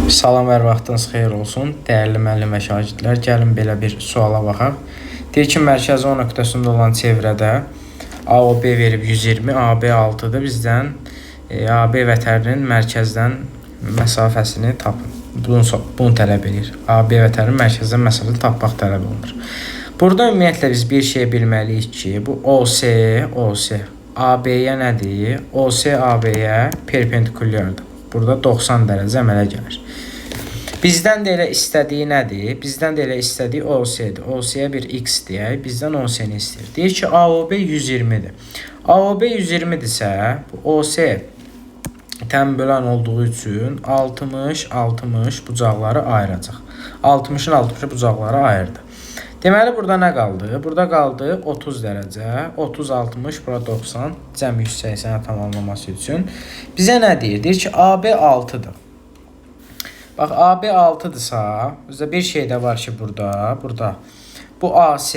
Salam və vaxtınız xeyir olsun. Dəyərli müəllim və şagirdlər, gəlin belə bir suala baxaq. Deyir ki, mərkəzi O nöqtəsində olan çevrədə AOB verib 120, AB 6-dır. Bizdən AB vətərinin mərkəzdən məsafəsini tapın. Bunu tələb edir. AB vətərinin mərkəzdən məsafəsini tapmaq tələb olunur. Burada ümumiyyətlə biz bir şey bilməliyik ki, bu OC AB-yə nədir? OC AB-yə perpendikulyardır. Burada 90 dərəcə əmələ gəlir. Bizdən də elə istədiyi nədir? Bizdən də elə istədiyi OC-dir. OC-yə bir X deyək. Bizdən OC-ni istəyir. Deyir ki, AOB 120-dir. AOB 120-dirsə, bu OC təm bölən olduğu üçün 60 bucaqları ayıracaq. 60-ın 60 bucaqları ayırdı. Deməli, burada nə qaldı? Burada qaldı 30 dərəcə, 30, 60, bura 90, cəm 180-ə tamamlaması üçün. Bizə nə deyir? Deyir ki, AB 6-dır. Bax, AB 6-dırsa, bizdə bir şey də var ki, burada. Bu AC,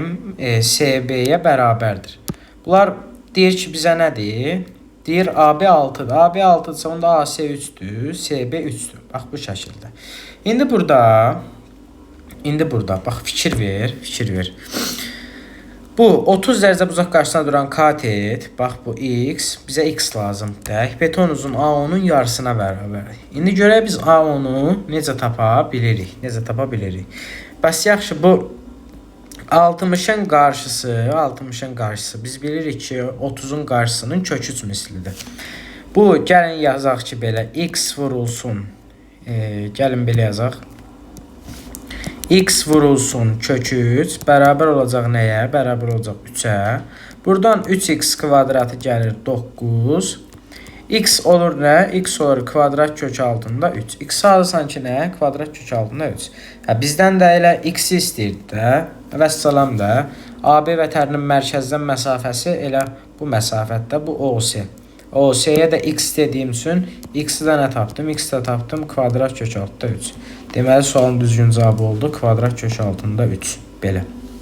M, SB-yə bərabərdir. Bunlar deyir ki, bizə nədir? Deyir, AB 6-dır. AB 6-dırsa, onda AC 3-dür, SB 3-dür. Bax, bu şəkildə. İndi burada bax fikir ver. Bu 30 dərəcə uzaq qarşısına duran katet, bax bu X, bizə X lazımdır. Beton uzun A10-un yarısına bərabərdir. İndi görək biz A10-u necə tapa bilirik? Bəs yaxşı, bu 60-ın qarşısı biz bilirik ki, 30-un qarşısının kök 3 mislidir. Bu gəlin yazaq ki, belə X vurulsun. Gəlin belə yazaq. X vurulsun kök 3 bərabər olacaq nəyə? Bərabər olacaq 3-ə. Buradan 3x kvadratı gəlir 9. X olur nə? X olur kvadrat kök altında 3. X alırsan ki nə? Kvadrat kök altında 3. Bizdən də elə x istəyirdi də. Vəssalam da. AB vətərinin mərkəzdən məsafəsi elə bu məsafətdə. Bu OC. OC-yə də x dediyim üçün x-i də nə tapdım? X də tapdım kvadrat kök altında 3. Deməli, sualın düzgün cavabı oldu. Kvadrat kök altında 3. Belə.